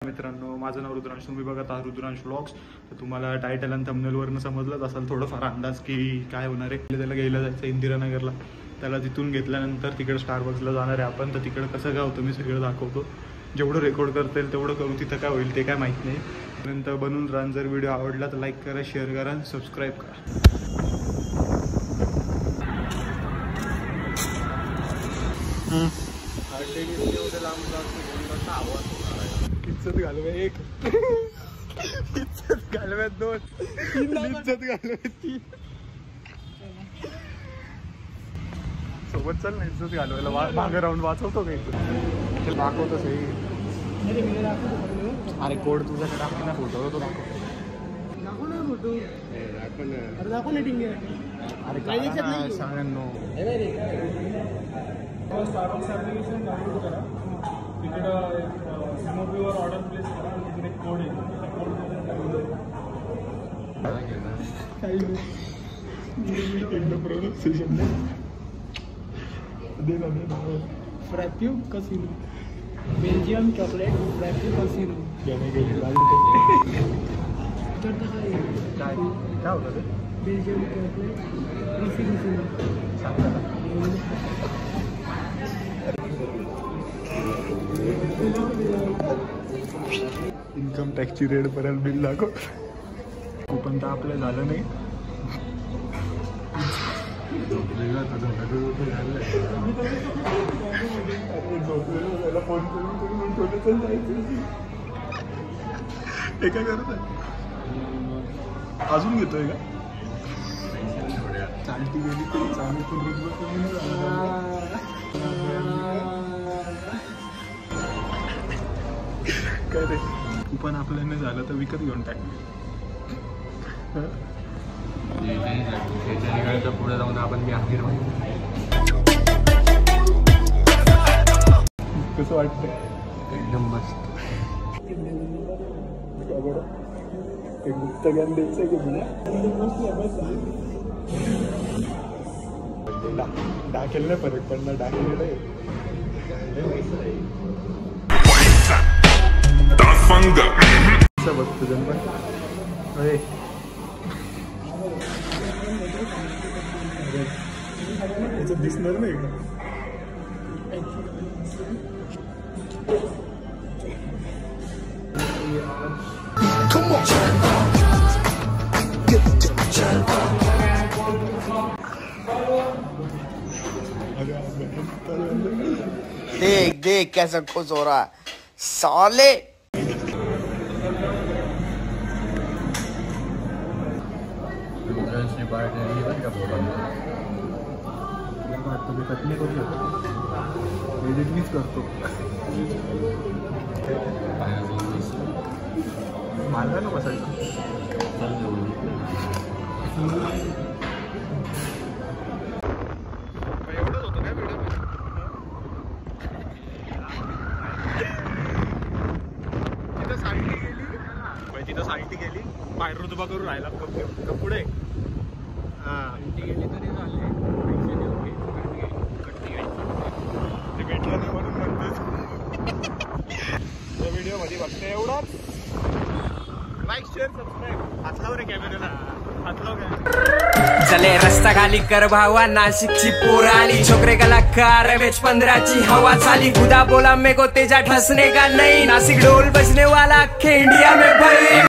मित्रांनो, माझं नाव रुद्रांश, तुम्ही बघत आहात रुद्रांश व्लॉग्स. तर तुम्हाला टायटल आणि थंबनेलवरनं समजलंच असेल थोडंफार अंदाज की काय होणार आहे. त्याला घ्यायला जायचं इंदिरानगरला, त्याला तिथून घेतल्यानंतर तिकडे स्टारबक्सला जाणार आहे आपण. तर तिकडे कसं काय होतं मी सगळं दाखवतो, जेवढं रेकॉर्ड करता येईल तेवढं करू. तिथं काय होईल ते काय माहीत नाही. नंतर बनून राहा. जर व्हिडिओ आवडला तर लाईक करा, शेअर करा आणि सबस्क्राईब करा. इज्जत घालवे एक, इज्जत घालव्यात दोन, इज्जत घालव्यात तीन. सोबत चल ना, इज्जत घालवायला मागं राहून वाचवतो का इज्जत दाखवतो सही. अरे कोड तुझ्याकडे आहे ना, फोटो तो दाखव. अरे काय सांगांनो, स्टारबक्स ॲप्लिकेशन डाउनलोड करा, तिकडं सिमोबीवर ऑर्डर प्लेस करा आणि तिकडे कोड येईल. एकदम pronunciation frappuccino, Belgium chocolate frappuccino. काय होतं ते? बेल्जियम चॉकलेट कसिनो इन्कम टॅक्सची रेड पर्यंत बिल दाखव. कुपन तर आपलं झालं नाही. हे काय करत आहे, अजून घेतोय का? चालती गेली तरी चालू काय रे. कुपन आपल्याने झालं तर विकत घेऊन टाक. पुढे जाऊन आपण कसं वाटतंय? एकदम मस्त. एक गुप्त ज्ञान द्यायचं की तुला डाकेल नाही फरक पडणार. डाकेल बघतो जण अरे याचं दिसणार नाही का? देख देख कैसा खुश हो रहा है साले. एडिटनीच करतो. मानला ना बसायचं. एवढंच होतं काय व्हिडिओ? तिथं साईटी गेली, तिथं साईटी गेली, बाहेर रुतबा करून राहिला पुढे. हां गेली तरी झाले, पैसे देऊन ते भेटलं नाही म्हणून म्हणतोच. त्या व्हिडिओमध्ये फक्त एवढाच. Like share subscribe. हातलाव रे कॅमेऱ्याला, हातलाव काय. चले रस्ता खाली कर भावा, नाशिकची पोर आली. छोकरे कलाकार बेच 15ची हवा चाली. खुदा बोला मेको तेजा ठसने का नहीं, नासिक ढोल बजने वाला इंडिया में भाई.